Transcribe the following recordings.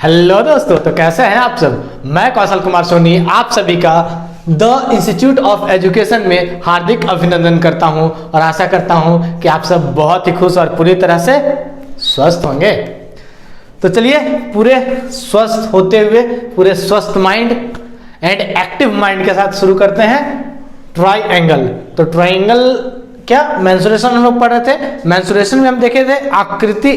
Hello दोस्तों, तो कैसे हैं आप सब। मैं कौशल कुमार सोनी आप सभी का द इंस्टीट्यूट ऑफ एजुकेशन में हार्दिक अभिनंदन करता हूं और आशा करता हूं कि आप सब बहुत ही खुश और पूरी तरह से स्वस्थ होंगे। तो चलिए पूरे स्वस्थ होते हुए, पूरे स्वस्थ माइंड एंड एक्टिव माइंड के साथ शुरू करते हैं ट्राइएंगल। तो ट्राइएंगल क्या, मेंसुरेशन हम लोग पढ़ रहे थे। मेंसुरेशन में हम देखे थे आकृति।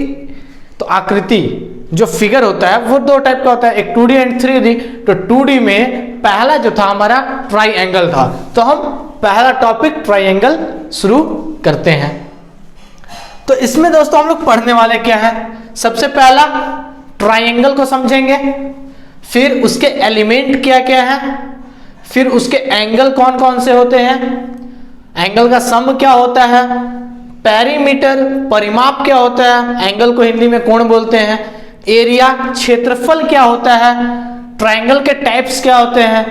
तो आकृति जो फिगर होता है वो दो टाइप का होता है, एक 2D एंड 3D। तो 2D में पहला जो था हमारा ट्राइएंगल था। तो हम पहला टॉपिक ट्राइएंगल शुरू करते हैं। तो इसमें दोस्तों हम लोग पढ़ने वाले क्या है, सबसे पहला ट्राइएंगल को समझेंगे, फिर उसके एलिमेंट क्या क्या है, फिर उसके एंगल कौन कौन से होते हैं, एंगल का सम क्या होता है, पेरीमीटर परिमाप क्या होता है, एंगल को हिंदी में कोण बोलते हैं, एरिया क्षेत्रफल क्या होता है, ट्रायंगल के टाइप्स क्या होते हैं,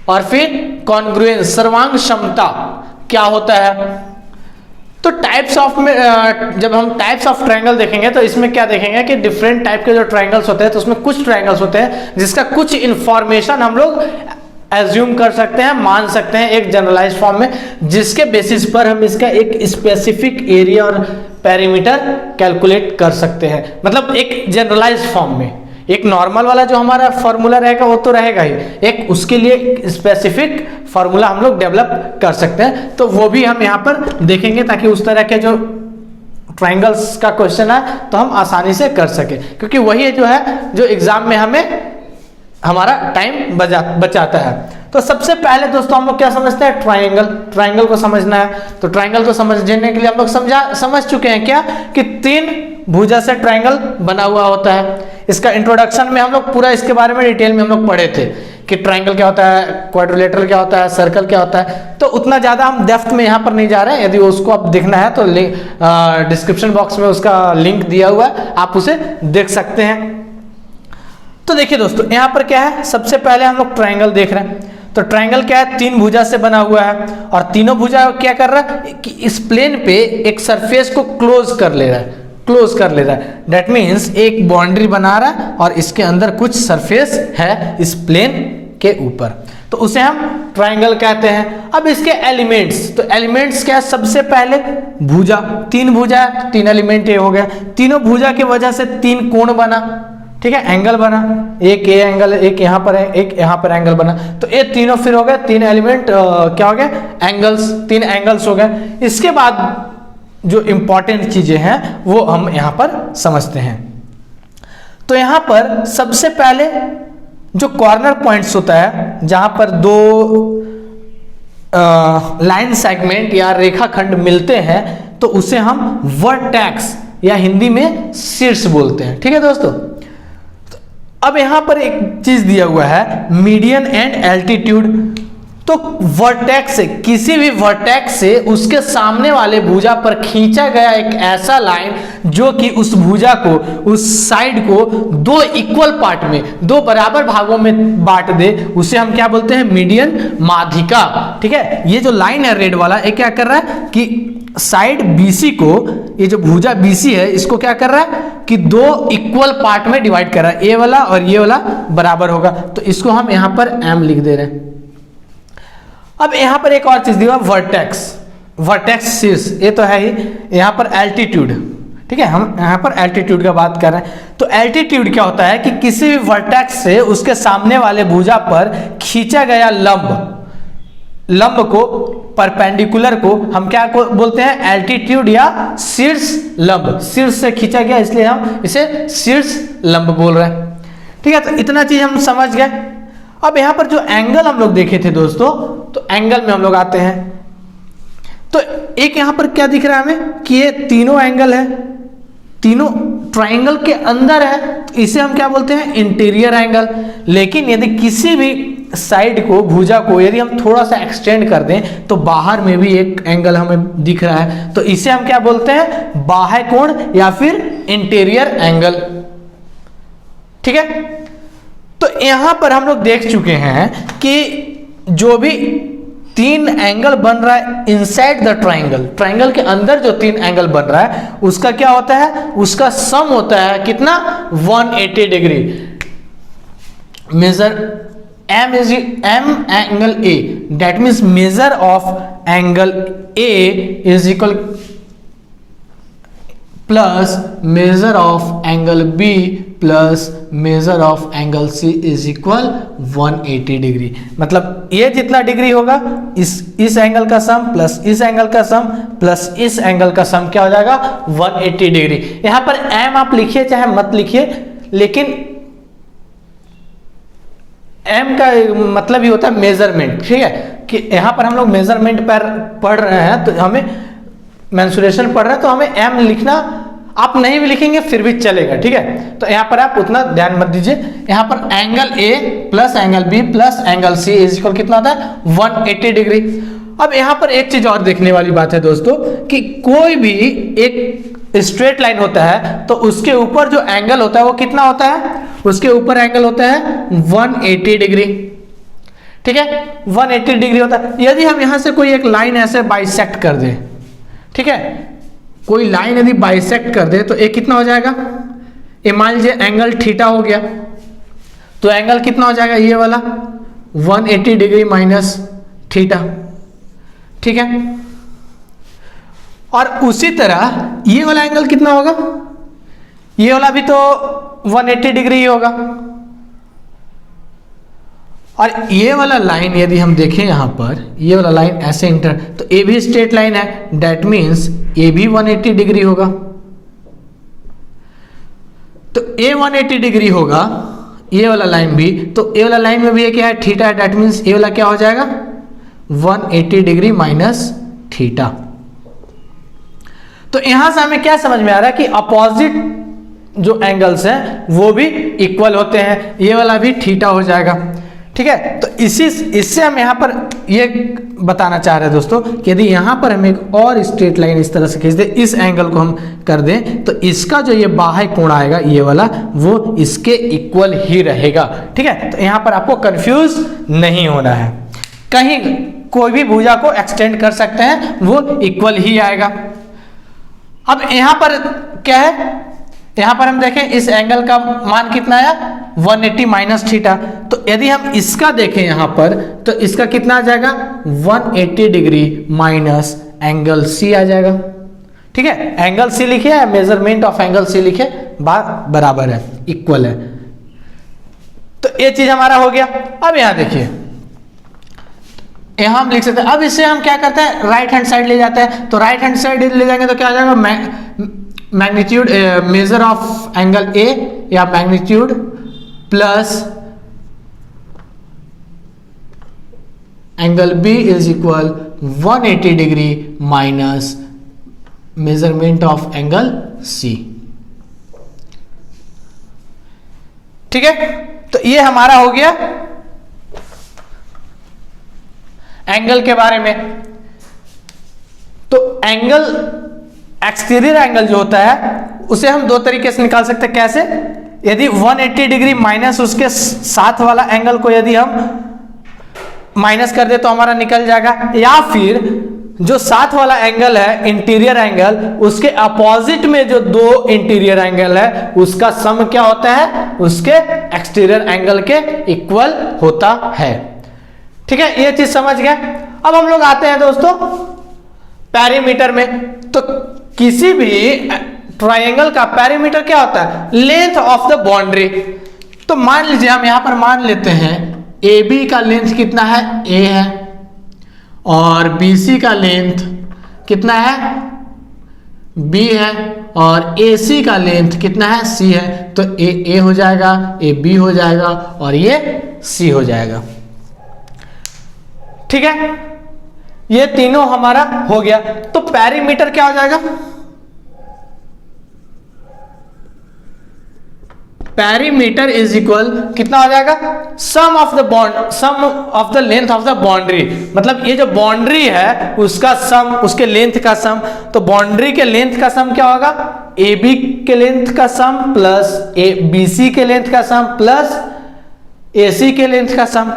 और फिर कॉन्ग्रुएंस सर्वांग क्षमता क्या होता है। तो टाइप्स ऑफ में जब हम टाइप्स ऑफ ट्रायंगल देखेंगे तो इसमें क्या देखेंगे कि डिफरेंट टाइप के जो ट्रायंगल्स होते हैं, तो उसमें कुछ ट्रायंगल्स होते हैं जिसका कुछ इंफॉर्मेशन हम लोग एज्यूम कर सकते हैं, मान सकते हैं एक जनरलाइज फॉर्म में, जिसके बेसिस पर हम इसका एक स्पेसिफिक एरिया और पेरीमीटर कैलकुलेट कर सकते हैं। मतलब एक जनरलाइज फॉर्म में, एक नॉर्मल वाला जो हमारा फॉर्मूला रहेगा वो तो रहेगा ही, एक उसके लिए स्पेसिफिक फॉर्मूला हम लोग डेवलप कर सकते हैं। तो वो भी हम यहाँ पर देखेंगे ताकि उस तरह के जो ट्रायंगल्स का क्वेश्चन है तो हम आसानी से कर सके, क्योंकि वही जो है जो एग्जाम में हमें हमारा टाइम बचाता है। तो सबसे पहले दोस्तों हम लोग क्या समझते हैं, ट्रायंगल। ट्रायंगल को समझना है तो ट्रायंगल को समझने के लिए हम लोग समझ चुके हैं क्या कि 3 भुजा से ट्रायंगल बना हुआ होता है। इसका इंट्रोडक्शन में हम लोग पूरा इसके बारे में डिटेल में हम लोग पढ़े थे कि ट्रायंगल क्या होता है, क्वाड्रिलेटरल क्या होता है, सर्कल क्या होता है। तो उतना ज़्यादा हम डेप्थ में यहाँ पर नहीं जा रहे हैं। यदि उसको आप देखना है तो डिस्क्रिप्शन बॉक्स में उसका लिंक दिया हुआ है, आप उसे देख सकते हैं। तो देखिए दोस्तों यहाँ पर क्या है, सबसे पहले हम लोग ट्रायंगल देख रहे हैं। तो ट्रायंगल क्या है, 3 भुजा से बना हुआ है और तीनों भुजा क्या कर रहा है कि इस प्लेन पे एक सरफेस को क्लोज कर ले रहा है, दैट मीन्स एक बाउंड्री बना रहा है और इसके अंदर कुछ सरफेस है इस प्लेन के ऊपर, तो उसे हम ट्रायंगल कहते हैं। अब इसके एलिमेंट्स, तो एलिमेंट्स क्या है, सबसे पहले भुजा, 3 भुजा है, 3 एलिमेंट ये हो गया। तीनों भुजा की वजह से 3 कोण बना, ठीक है, एंगल बना, एक ये एंगल, एक यहाँ पर है, एक यहाँ पर एंगल बना। तो ये तीनों फिर हो गए 3 एलिमेंट क्या हो गए, एंगल्स, 3 एंगल्स हो गए। इसके बाद जो इंपॉर्टेंट चीजें हैं वो हम यहाँ पर समझते हैं। तो यहाँ पर सबसे पहले जो कॉर्नर पॉइंट्स होता है, जहां पर 2 लाइन सेगमेंट या रेखाखंड मिलते हैं, तो उसे हम वर्टेक्स या हिंदी में शीर्ष बोलते हैं। ठीक है दोस्तों, अब यहां पर एक चीज दिया हुआ है, मीडियन एंड एल्टीट्यूड। तो वर्टेक्स से, किसी भी वर्टेक्स से उसके सामने वाले भुजा पर खींचा गया एक ऐसा लाइन जो कि उस भुजा को, उस साइड को 2 इक्वल पार्ट में, 2 बराबर भागों में बांट दे, उसे हम क्या बोलते हैं, मीडियन माध्यिका। ठीक है, ये जो लाइन है रेड वाला, ये क्या कर रहा है कि साइड BC को, ये जो भुजा BC है, इसको क्या कर रहा है कि 2 इक्वल पार्ट में डिवाइड कर रहा है, ये वाला और ये वाला बराबर होगा, तो इसको हम यहां पर M लिख दे रहे हैं। अब यहां पर एक और चीज दी हुआ, वर्टेक्स शीर्ष, ये तो है ही। यहां पर एल्टीट्यूड, ठीक है, हम यहां पर एल्टीट्यूड का बात कर रहे हैं। तो एल्टीट्यूड क्या होता है कि किसी भी वर्टेक्स से उसके सामने वाले भुजा पर खींचा गया लंब को, परपेंडिकुलर को हम क्या बोलते हैं, एल्टीट्यूड या शीर्ष लंब। शीर्ष से खींचा गया इसलिए हम इसे शीर्ष लंब बोल रहे हैं। ठीक है, तो इतना चीज हम समझ गए। अब यहां पर जो एंगल हम लोग देखे थे दोस्तों, तो एंगल में हम लोग आते हैं। तो एक यहां पर क्या दिख रहा है हमें कि ये तीनों एंगल है, तीनों ट्रायंगल के अंदर है, तो इसे हम क्या बोलते हैं, इंटीरियर एंगल। लेकिन यदि किसी भी साइड को, भुजा को यदि हम थोड़ा सा एक्सटेंड कर दें तो बाहर में भी एक एंगल हमें दिख रहा है, तो इसे हम क्या बोलते हैं, बाह्य कोण या फिर इंटीरियर एंगल। ठीक है, तो यहां पर हम लोग देख चुके हैं कि जो भी 3 एंगल बन रहा है इनसाइड द ट्रायंगल, ट्रायंगल के अंदर जो 3 एंगल बन रहा है उसका क्या होता है, उसका सम होता है कितना, 180 degree. measure m angle A, that means measure of angle A is equal plus measure of angle B plus measure of angle C is equal 180 degree. मतलब ये जितना डिग्री होगा इस एंगल का सम प्लस इस एंगल का सम प्लस इस angle का सम क्या हो जाएगा 180 डिग्री। यहां पर m आप लिखिए चाहे मत लिखिए, लेकिन m का मतलब ही होता है मेजरमेंट, ठीक है, कि यहां पर हम लोग मेजरमेंट पर पढ़ रहे हैं तो हमें मेंसुरेशन पढ़ रहे हैं तो हमें m लिखना, आप नहीं भी लिखेंगे फिर भी चलेगा, ठीक है। तो यहां पर आप उतना ध्यान मत दीजिए। यहां पर angle A plus angle B plus angle C is equal कितना होता है 180 डिग्री। अब यहां पर एक चीज और देखने वाली बात है दोस्तों कि कोई भी एक स्ट्रेट लाइन होता है तो उसके ऊपर जो एंगल होता है वो कितना होता है, उसके ऊपर एंगल होता है 180 डिग्री, ठीक है, 180 डिग्री होता है। यदि हम यहां से कोई एक लाइन ऐसे बाइसेक्ट कर दें, ठीक है, कोई लाइन यदि बाइसेक्ट कर दे तो ये कितना हो जाएगा, ये मान लीजिए एंगल थीटा हो गया, तो एंगल कितना हो जाएगा ये वाला 180 डिग्री माइनस थीटा, ठीक है। और उसी तरह ये वाला एंगल कितना होगा, ये वाला भी तो 180 डिग्री ही होगा। और ये वाला लाइन यदि हम देखें यहां पर, ये वाला लाइन ऐसे इंटर, तो ए भी स्ट्रेट लाइन है, दैट मीन्स ए भी 180 डिग्री होगा। तो ए 180 डिग्री होगा, ये वाला लाइन भी, तो ए वाला लाइन में भी ये क्या है थीटा है, दैट मीन्स ये वाला क्या हो जाएगा 180 डिग्री माइनस थीटा। तो यहां से हमें क्या समझ में आ रहा है कि अपोजिट जो एंगल्स हैं वो भी इक्वल होते हैं, ये वाला भी थीटा हो जाएगा, ठीक है। तो इससे हम यहाँ पर ये बताना चाह रहे हैं दोस्तों कि यदि यहाँ पर हम एक और स्ट्रेट लाइन इस तरह से खींच दें, इस एंगल को हम कर दें, तो इसका जो ये बाह्य कोण आएगा ये वाला वो इसके इक्वल ही रहेगा, ठीक है। तो यहाँ पर आपको कंफ्यूज नहीं होना है, कहीं कोई भी भुजा को एक्सटेंड कर सकते हैं, वो इक्वल ही आएगा। अब यहाँ पर क्या है, यहां पर हम देखें इस एंगल का मान कितना आया 180 माइनस थीटा, तो यदि हम इसका देखें यहां पर तो इसका कितना आ जाएगा 180 डिग्री माइनस एंगल सी आ जाएगा, ठीक है। एंगल सी लिखिए, मेजरमेंट ऑफ एंगल सी लिखिए, बात बराबर है, इक्वल है। तो ये चीज हमारा हो गया। अब यहां देखिए, यहां हम लिख सकते हैं, अब इससे हम क्या करते हैं राइट हैंड साइड ले जाते हैं, तो राइट हैंड साइड ले जाएंगे तो क्या आ जाएगा magnitude measure of angle A या magnitude plus angle B is equal 180 degree minus measurement of angle C, ठीक है। तो ये हमारा हो गया एंगल के बारे में। तो एंगल एक्सटीरियर एंगल जो होता है उसे हम दो तरीके से निकाल सकते हैं। कैसे, यदि 180 डिग्री माइनस उसके साथ वाला एंगल को यदि हम माइनस कर दे तो हमारा निकल जाएगा, या फिर जो साथ वाला एंगल है इंटीरियर एंगल, उसके अपोजिट में जो दो इंटीरियर एंगल है उसका सम क्या होता है, उसके एक्सटीरियर एंगल के इक्वल होता है, ठीक है। ये चीज समझ गए। अब हम लोग आते हैं दोस्तों पैरीमीटर में। तो किसी भी ट्रायंगल का पैरीमीटर क्या होता है, लेंथ ऑफ द बाउंड्री। तो मान लीजिए हम यहां पर मान लेते हैं ए बी का लेंथ कितना है, ए है, और बी सी का लेंथ कितना है, बी है, और ए सी का लेंथ कितना है, सी है। तो ए हो जाएगा, ए बी हो जाएगा और ये सी हो जाएगा, ठीक है। ये तीनों हमारा हो गया। तो पैरीमीटर क्या हो जाएगा, पैरीमीटर इज इक्वल कितना हो जाएगा, sum of the length of the boundary. मतलब ये जो बाउंड्री है उसका सम, उसके लेंथ का सम। तो बाउंड्री के लेंथ का सम क्या होगा, ए बी के लेंथ का सम प्लस ए बी सी के लेंथ का सम प्लस ए सी के लेंथ का सम।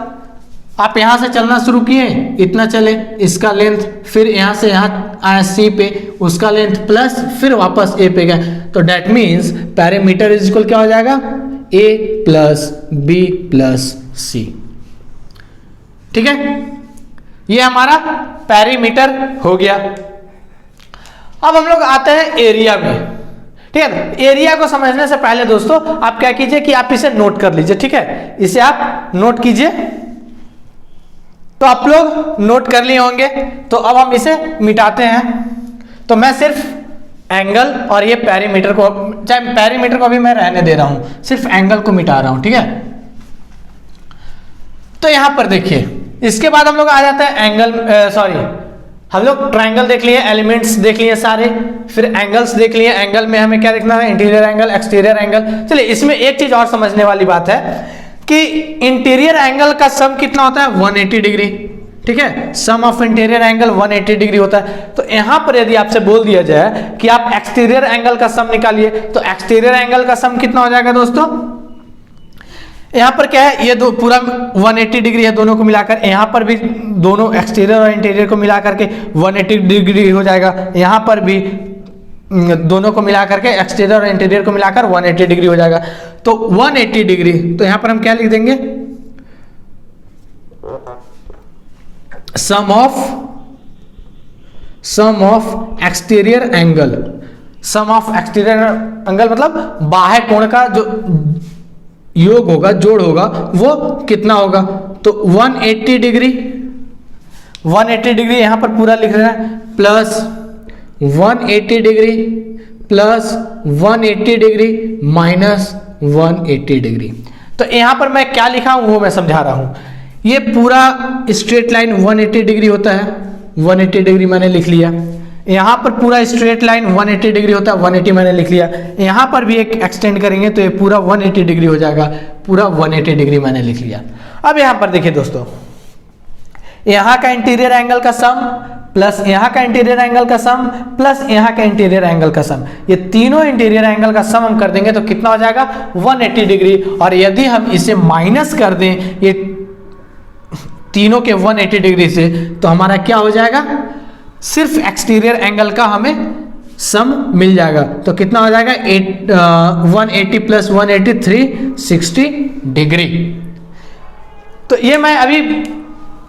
आप यहां से चलना शुरू किए, इतना चले, इसका लेंथ, फिर यहां से यहां आए सी पे, उसका लेंथ प्लस फिर वापस ए पे गए। तो that means perimeter is equal क्या हो जाएगा, ए प्लस बी प्लस सी। ठीक है, ये हमारा पेरीमीटर हो गया। अब हम लोग आते हैं एरिया में। ठीक है, एरिया को समझने से पहले दोस्तों आप क्या कीजिए कि आप इसे नोट कर लीजिए। ठीक है, इसे आप नोट कीजिए। तो आप लोग नोट कर लिए होंगे, तो अब हम इसे मिटाते हैं। तो मैं सिर्फ एंगल और ये पेरीमीटर को, चाहे पेरीमीटर को भी मैं रहने दे रहा हूं, सिर्फ एंगल को मिटा रहा हूं। ठीक है, तो यहां पर देखिए, इसके बाद हम लोग आ जाते हैं एंगल, सॉरी, हम लोग ट्रायंगल देख लिए, एलिमेंट्स देख लिए सारे, फिर एंगल्स देख लिए। एंगल में हमें क्या देखना है, इंटीरियर एंगल, एक्सटीरियर एंगल। चलिए, इसमें एक चीज और समझने वाली बात है कि इंटीरियर एंगल का सम कितना होता है, 180 डिग्री। ठीक है, सम ऑफ इंटीरियर एंगल 180 डिग्री होता है। तो यहां पर यदि आपसे बोल दिया जाए कि आप एक्सटीरियर एंगल का सम निकालिए, तो एक्सटीरियर एंगल का सम कितना हो जाएगा दोस्तों। यहां पर क्या है, ये दो पूरा 180 डिग्री है दोनों को मिलाकर, यहां पर भी दोनों एक्सटीरियर और इंटीरियर को मिलाकर के 180 डिग्री हो जाएगा। यहां पर भी दोनों को मिलाकर के, एक्सटीरियर और इंटीरियर को मिलाकर 180 डिग्री हो जाएगा। तो 180 डिग्री, तो यहां पर हम क्या लिख देंगे, sum of exterior angle. Sum of exterior angle मतलब बाह्य कोण का जो योग होगा, जोड़ होगा, वो कितना होगा। तो 180 डिग्री, 180 डिग्री यहां पर पूरा लिख रहे हैं, plus 180 degree plus 180 degree minus 180 degree. तो यहां पर मैं क्या लिखा हूं वो मैं समझा रहा हूं। ये पूरा स्ट्रेट लाइन 180 डिग्री होता है, 180 डिग्री मैंने लिख लिया। यहां पर पूरा स्ट्रेट लाइन 180 डिग्री होता है, 180 मैंने लिख लिया। यहां पर भी एक एक्सटेंड करेंगे तो ये पूरा 180 डिग्री हो जाएगा, पूरा 180 डिग्री मैंने लिख लिया। अब यहां पर देखिए दोस्तों, यहां का इंटीरियर एंगल का सम प्लस यहां का इंटीरियर एंगल का सम प्लस यहां का इंटीरियर एंगल का सम, ये तीनों इंटीरियर एंगल का सम हम कर देंगे तो कितना हो जाएगा, 180 डिग्री। और यदि हम इसे माइनस कर दें ये तीनों के 180 डिग्री से, तो हमारा क्या हो जाएगा, सिर्फ एक्सटीरियर एंगल का हमें सम मिल जाएगा। तो कितना हो जाएगा, 180 प्लस 180 360 डिग्री। तो ये मैं अभी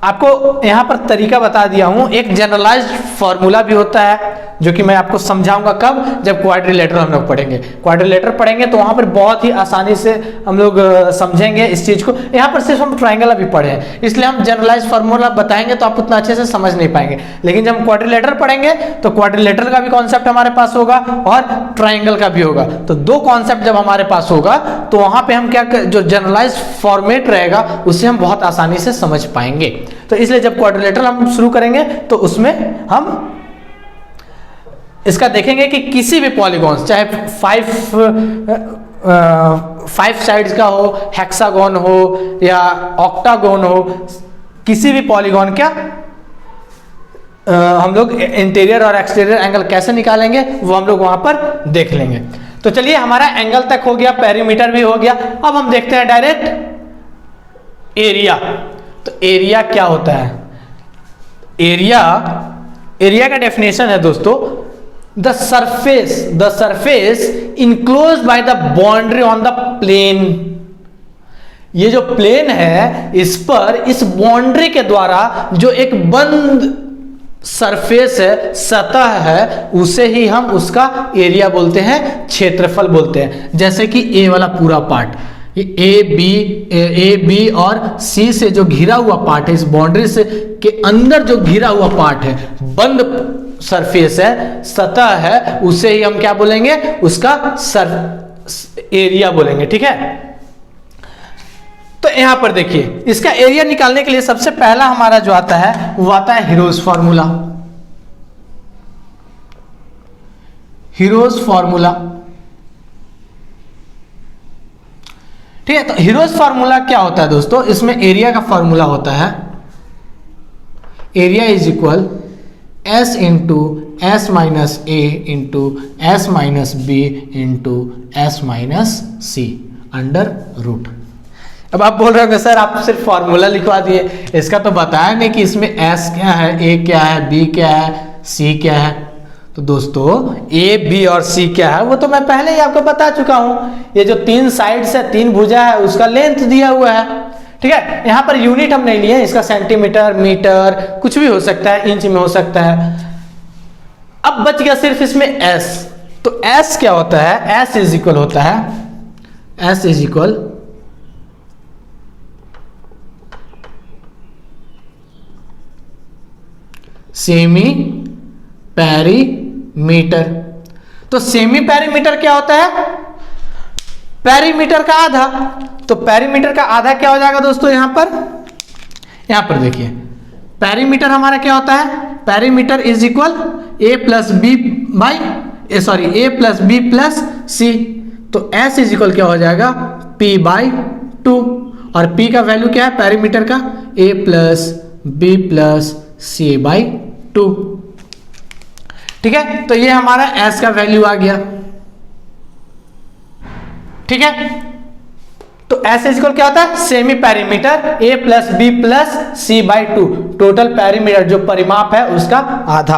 आपको यहां पर तरीका बता दिया हूं। एक जनरलाइज्ड फॉर्मूला भी होता है जो कि मैं आपको समझाऊंगा कब, जब क्वाड्रिलेटरल हम लोग पढ़ेंगे। क्वाड्रिलेटरल पढ़ेंगे तो वहां पर बहुत ही आसानी से हम लोग समझेंगे इस चीज को। यहां पर सिर्फ हम ट्रायंगल अभी पढ़े हैं, इसलिए हम जनरलाइज्ड फॉर्मूला बताएंगे तो आप उतना अच्छे से समझ नहीं पाएंगे। लेकिन जब हम क्वाड्रिलेटरल पढ़ेंगे तो क्वाड्रिलेटरल का भी कॉन्सेप्ट हमारे पास होगा और ट्रायंगल का भी होगा। तो दो कॉन्सेप्ट जब हमारे पास होगा तो वहां पे हम क्या, जो जनरलाइज्ड फॉर्मेट रहेगा उसे हम बहुत आसानी से समझ पाएंगे। तो इसलिए जब क्वाड्रिलेटरल हम शुरू करेंगे तो उसमें हम इसका देखेंगे कि किसी भी पॉलीगॉन, चाहे 5 साइड्स का हो, हेक्सागोन हो या ऑक्टागोन हो, किसी भी पॉलीगॉन क्या हम लोग इंटीरियर और एक्सटीरियर एंगल कैसे निकालेंगे वो हम लोग वहां पर देख लेंगे। तो चलिए, हमारा एंगल तक हो गया, पेरीमीटर भी हो गया। अब हम देखते हैं डायरेक्ट एरिया। तो एरिया क्या होता है, एरिया का डेफिनेशन है दोस्तों, the surface enclosed by the boundary on the plane. ये जो प्लेन है इस पर, इस बाउंड्री के द्वारा जो एक बंद सरफेस है, सतह है, उसे ही हम उसका एरिया बोलते हैं, क्षेत्रफल बोलते हैं। जैसे कि ए वाला पूरा पार्ट, ए बी और सी से जो घिरा हुआ पार्ट है, इस बाउंड्री से के अंदर जो घिरा हुआ पार्ट है, बंद सरफेस है, सतह है, उसे ही हम क्या बोलेंगे, उसका एरिया बोलेंगे। ठीक है, तो यहां पर देखिए, इसका एरिया निकालने के लिए सबसे पहला हमारा जो आता है वो आता है हीरोज फॉर्मूला। हीरोज फॉर्मूला, ठीक है। तो हीरोज फॉर्मूला क्या होता है दोस्तों, इसमें एरिया का फॉर्मूला होता है, area is equal S into S minus A into S minus B into S minus C under root. अब आप बोल रहे हो सर आप सिर्फ फॉर्मूला लिखवा दिए, इसका तो बताया नहीं कि इसमें एस क्या है, ए क्या है, बी क्या है, सी क्या है। तो दोस्तों ए बी और सी क्या है वो तो मैं पहले ही आपको बता चुका हूं। ये जो 3 साइड्स है, 3 भुजा है, उसका लेंथ दिया हुआ है। ठीक है, यहां पर यूनिट हम नहीं लिए, इसका सेंटीमीटर, मीटर कुछ भी हो सकता है, इंच में हो सकता है। अब बच गया सिर्फ इसमें एस। तो एस क्या होता है? एस इज इक्वल होता है, S is equal semi perimeter. तो सेमी पेरीमीटर क्या होता है? पेरीमीटर का आधा। तो पेरीमीटर का आधा क्या हो जाएगा दोस्तों? यहां पर देखिए, पेरीमीटर हमारा क्या होता है? Perimeter is equal A plus B plus C. तो एस इज इक्वल क्या हो जाएगा? P by 2। और पी का वैल्यू क्या है पेरीमीटर का? A plus B plus C by 2। ठीक है, तो ये हमारा एस का वैल्यू आ गया। ठीक है, तो एस इज इक्वल क्या होता है? Semi perimeter A plus B plus C by 2, total perimeter जो परिमाप है उसका आधा।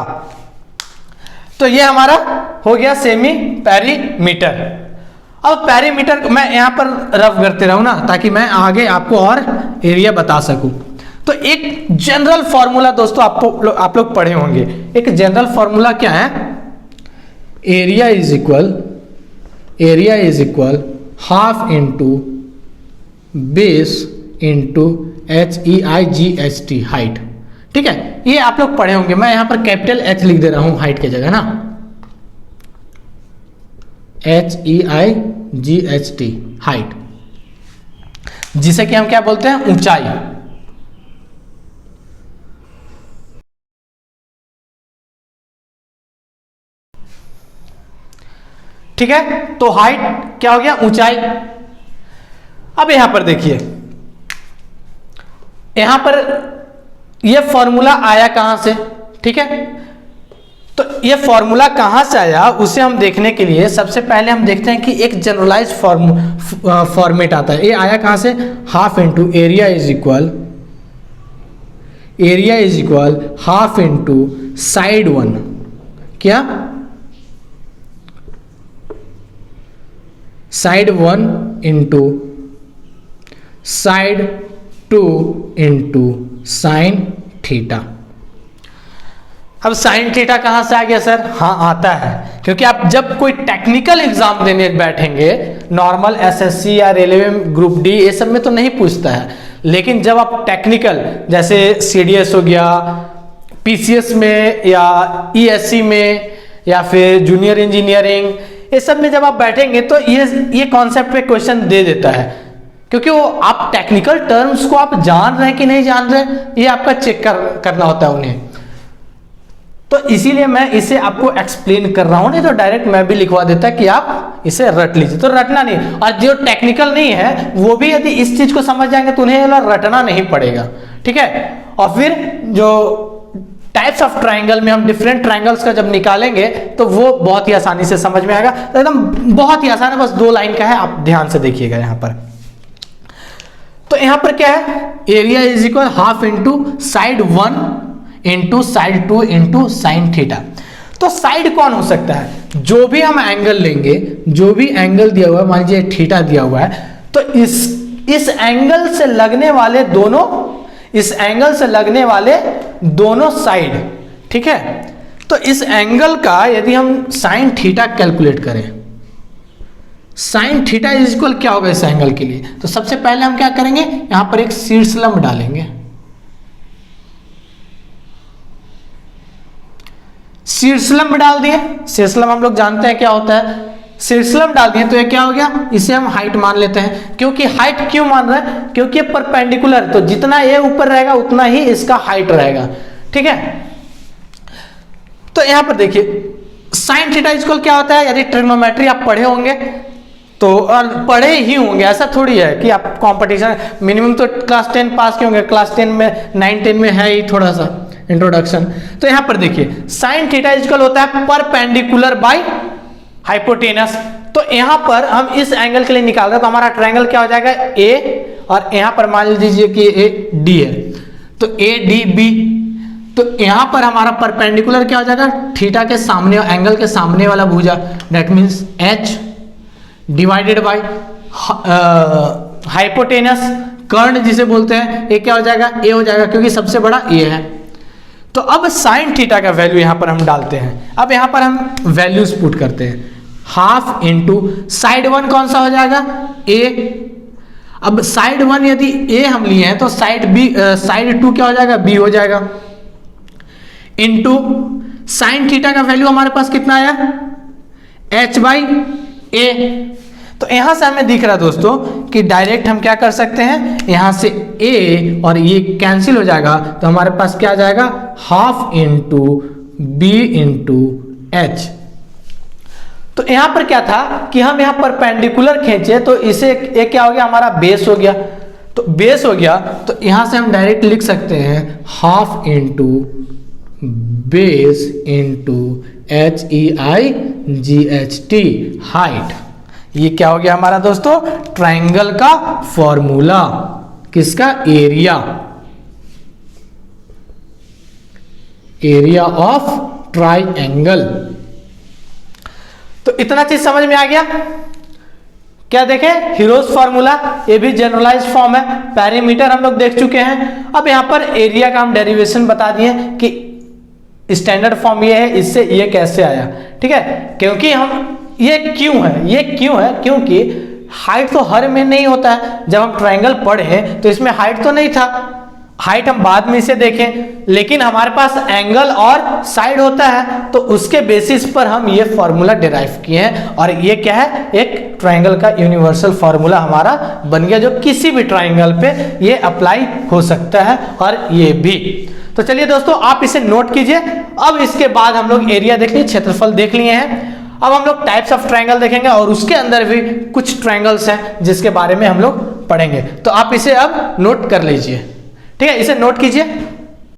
तो ये हमारा हो गया सेमी पेरीमीटर। अब पेरीमीटर मैं यहां पर रफ करते रहूं ना, ताकि मैं आगे आपको और एरिया बता सकूं। तो एक जनरल फॉर्मूला दोस्तों आप लोग पढ़े होंगे। एक जनरल फॉर्मूला क्या है? Area is equal half into base into HEIGHT, height. ठीक है, ये आप लोग पढ़े होंगे। मैं यहां पर कैपिटल H लिख दे रहा हूं हाइट की जगह ना, HEIGHT, हाइट, जिसे कि हम क्या बोलते हैं? ऊंचाई। ठीक है, तो हाइट क्या हो गया? ऊंचाई। अब यहां पर देखिए, यहां पर यह फॉर्मूला आया कहां से? ठीक है, तो यह फॉर्मूला कहां से आया उसे हम देखने के लिए सबसे पहले हम देखते हैं कि एक जनरलाइज फॉर्मेट आता है। ये आया कहां से? Half into area is equal half into side 1, क्या? Side 1 into side 2 into sine theta. अब साइन थीटा कहां से आ गया सर? हाँ, आता है, क्योंकि आप जब कोई टेक्निकल एग्जाम देने बैठेंगे, नॉर्मल एसएससी या रेलवे ग्रुप डी ये सब में तो नहीं पूछता है, लेकिन जब आप टेक्निकल जैसे सीडीएस हो गया, पीसीएस में या ईएससी में या फिर जूनियर इंजीनियरिंग, ये सब में जब आप बैठेंगे तो ये कॉन्सेप्ट पे क्वेश्चन दे देता है, क्योंकि वो आप टेक्निकल टर्म्स को आप जान रहे हैं कि नहीं जान रहे, ये आपका चेक करना होता है उन्हें। तो इसीलिए मैं इसे आपको एक्सप्लेन कर रहा हूं, नहीं तो डायरेक्ट मैं भी लिखवा देता कि आप इसे रट लीजिए। तो रटना नहीं, और जो टेक्निकल नहीं है वो भी यदि इस चीज को समझ जाएंगे तो उन्हें रटना नहीं पड़ेगा। ठीक है, और फिर जो टाइप्स ऑफ ट्राइंगल में हम डिफरेंट ट्राइंगल्स का जब निकालेंगे तो वो बहुत ही आसानी से समझ में आएगा। तो एकदम बहुत ही आसान है, बस 2 लाइन का है, आप ध्यान से देखिएगा यहां पर। तो यहां पर क्या है? Area is equal half into side 1 into side 2 into sine theta. तो साइड कौन हो सकता है? जो भी हम एंगल लेंगे, जो भी एंगल दिया हुआ है, मान लीजिए थीटा दिया हुआ है, तो इस एंगल से लगने वाले दोनों साइड, ठीक है, तो इस एंगल का यदि हम साइन थीटा कैलकुलेट करें, साइन थीटा इज इक्वल क्या होगा इस एंगल के लिए? तो सबसे पहले हम क्या करेंगे? यहां पर एक शीर्षलंब डालेंगे। शीर्षलंब डाल दिए। शीर्षलंब हम लोग जानते हैं क्या होता है। शीर्षलंब डाल दिए तो ये क्या हो गया? इसे हम हाइट मान लेते हैं। क्योंकि हाइट क्यों मान रहे हैं? क्योंकि परपेंडिकुलर, तो जितना ये ऊपर रहेगा उतना ही इसका हाइट रहेगा। ठीक है, तो यहां पर देखिए साइन थीटा इक्वल क्या होता है? यदि ट्रिग्नोमेट्री आप पढ़े होंगे तो, और पढ़े ही होंगे, ऐसा थोड़ी है कि आप कंपटीशन मिनिमम तो क्लास 10 पास के होंगे, क्लास 10 में 9-10 में है ही थोड़ा सा इंट्रोडक्शन। तो यहां पर देखिए साइन थीटा इक्वल होता है परपेंडिकुलर बाय हाइपोटेनस। तो यहां पर हम इस एंगल के लिए निकाल रहे हैं, तो हमारा ट्रायंगल क्या हो जाएगा? ए, और यहां पर मान लीजिए कि ए डी है, तो ए डी बी, तो यहां पर हमारा परपेंडिकुलर क्या हो जाएगा, थीटा के सामने, एंगल के सामने वाला भुजा, that means h divided by hypotenuse, कर्ण जिसे बोलते हैं, ये क्या हो जाएगा, a हो जाएगा, क्योंकि सबसे बड़ा a है। तो अब साइन थीटा का वैल्यू यहां पर हम डालते हैं। अब यहां पर हम वैल्यूज पुट करते हैं, हाफ इंटू साइड वन कौन सा हो जाएगा, a। अब साइड वन यदि a हम लिए हैं तो साइड b, साइड टू क्या हो जाएगा, b हो जाएगा, इंटू साइन थीटा का वैल्यू हमारे पास कितना आया, h बाई a। तो यहां से हमें दिख रहा है दोस्तों कि डायरेक्ट हम क्या कर सकते हैं, यहां से a और ये कैंसिल हो जाएगा, तो हमारे पास क्या आ जाएगा, half into b into h। तो यहां पर क्या था कि हम यहां परपेंडिकुलर खींचे तो इसे एक क्या हो गया, हमारा बेस हो गया। तो बेस हो गया तो यहां से हम डायरेक्ट लिख सकते हैं half into base into HEIGHT, height. ये क्या हो गया हमारा दोस्तों, ट्रायंगल का फॉर्मूला, किसका, एरिया, एरिया ऑफ ट्रायंगल। तो इतना चीज समझ में आ गया। क्या देखें, हीरोज फॉर्मूला, ये भी जनरलाइज फॉर्म है। पैरामीटर हम लोग देख चुके हैं। अब यहां पर एरिया का हम डेरिवेशन बता दिए कि स्टैंडर्ड फॉर्म ये है, इससे ये कैसे आया, ठीक है। क्योंकि हम ये क्यों है, क्योंकि हाइट तो हर में नहीं होता है। जब हम ट्रायंगल पढ़े तो इसमें हाइट तो नहीं था, हाइट हम बाद में इसे देखें, लेकिन हमारे पास एंगल और साइड होता है, तो उसके बेसिस पर हम ये फॉर्मूला डिराइव किए हैं। और ये क्या है, एक ट्रायंगल का यूनिवर्सल फॉर्मूला हमारा बन गया, जो किसी भी ट्रायंगल पे ये अप्लाई हो सकता है, और ये भी। तो चलिए दोस्तों, आप इसे नोट कीजिए। अब इसके बाद हम लोग एरिया देख लिए, क्षेत्रफल देख लिए हैं। अब हम लोग टाइप्स ऑफ ट्रायंगल देखेंगे, और उसके अंदर भी कुछ ट्रायंगल्स हैं जिसके बारे में हम लोग पढ़ेंगे। तो आप इसे अब नोट कर लीजिए, ठीक है, इसे नोट कीजिए।